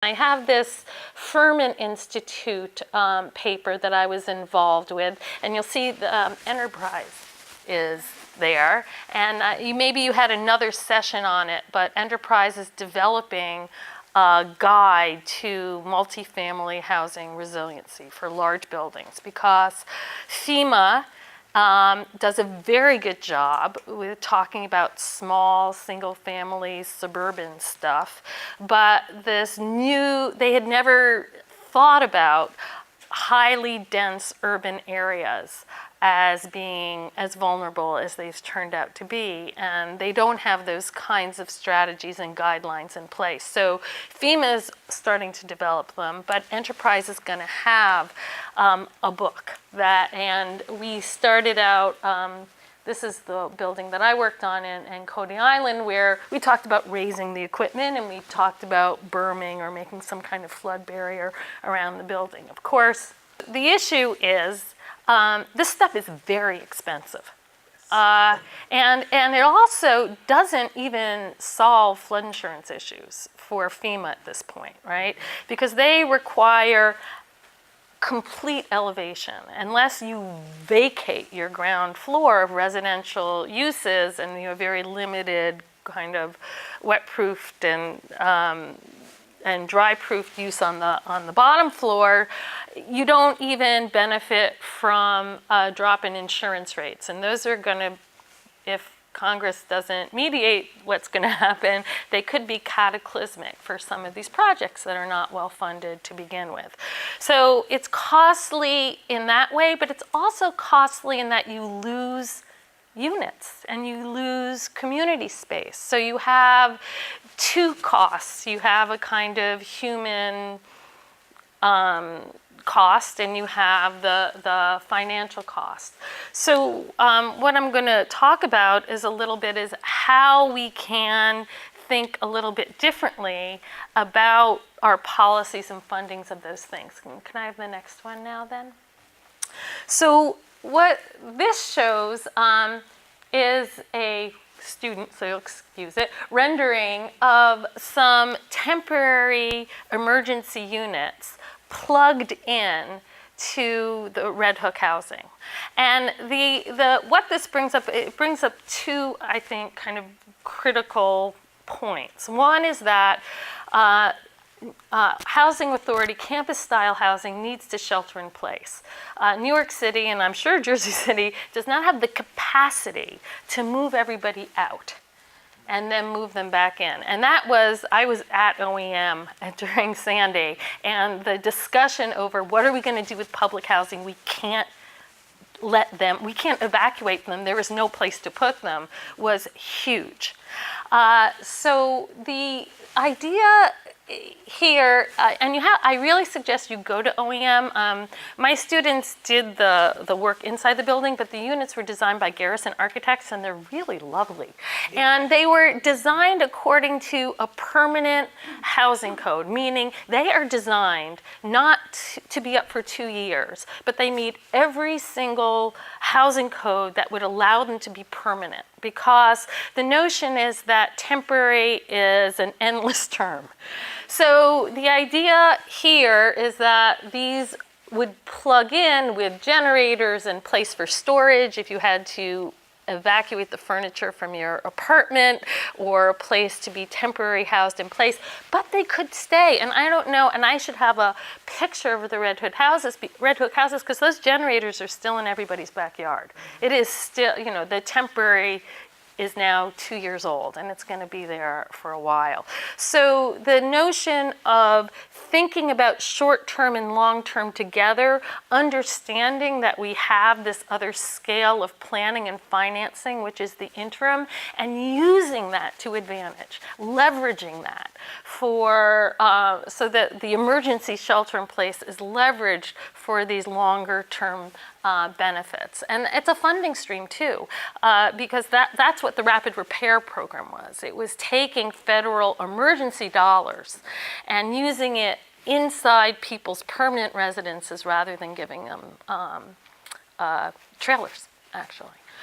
I have this Furman Institute paper that I was involved with, and you'll see the Enterprise is there. And maybe you had another session on it, but Enterprise is developing a guide to multifamily housing resiliency for large buildings, because FEMA does a very good job with talking about small, single-family, suburban stuff. But they had never thought about highly dense urban areas as being as vulnerable as they've turned out to be. And they don't have those kinds of strategies and guidelines in place. So FEMA is starting to develop them, but Enterprise is going to have a book and we started out, this is the building that I worked on in Coney Island, where we talked about raising the equipment and we talked about berming or making some kind of flood barrier around the building. Of course, the issue is this stuff is very expensive. And it also doesn't even solve flood insurance issues for FEMA at this point, right? Because they require complete elevation. Unless you vacate your ground floor of residential uses and you have very limited kind of wet-proofed and dry-proofed use on the bottom floor, you don't even benefit from a drop in insurance rates. And those are going to, if Congress doesn't mediate what's going to happen, they could be cataclysmic for some of these projects that are not well funded to begin with. So it's costly in that way, but it's also costly in that you lose units and you lose community space. So you have two costs. You have a kind of human cost, and you have the financial cost. So what I'm going to talk about is a little bit is how we can think a little bit differently about our policies and fundings of those things. Can I have the next one now then? So what this shows is a student, so you'll excuse it, rendering of some temporary emergency units plugged in to the Red Hook housing. And what this brings up, it brings up two, I think, kind of critical points. One is that housing authority, campus-style housing, needs to shelter in place. New York City, and I'm sure Jersey City, does not have the capacity to move everybody out and then move them back in. And I was at OEM during Sandy, and the discussion over what are we going to do with public housing, we can't evacuate them, there is no place to put them, was huge. So the idea here, I really suggest you go to OEM. My students did the work inside the building, but the units were designed by Garrison Architects, and they're really lovely. And they were designed according to a permanent housing code, meaning they are designed not to be up for 2 years, but they meet every single housing code that would allow them to be permanent, because the notion is that temporary is an endless term. So the idea here is that these would plug in with generators and place for storage if you had to evacuate the furniture from your apartment, or a place to be temporarily housed in place, but they could stay. And I don't know, and I should have a picture of the Red Hook houses, because those generators are still in everybody's backyard. It is still, the temporary is now 2 years old, and it's going to be there for a while. So the notion of thinking about short-term and long-term together, understanding that we have this other scale of planning and financing, which is the interim, and using that to advantage, leveraging that so that the emergency shelter in place is leveraged for these longer-term benefits. And it's a funding stream too, because that's what the Rapid Repair Program was. It was taking federal emergency dollars and using it inside people's permanent residences rather than giving them trailers, actually.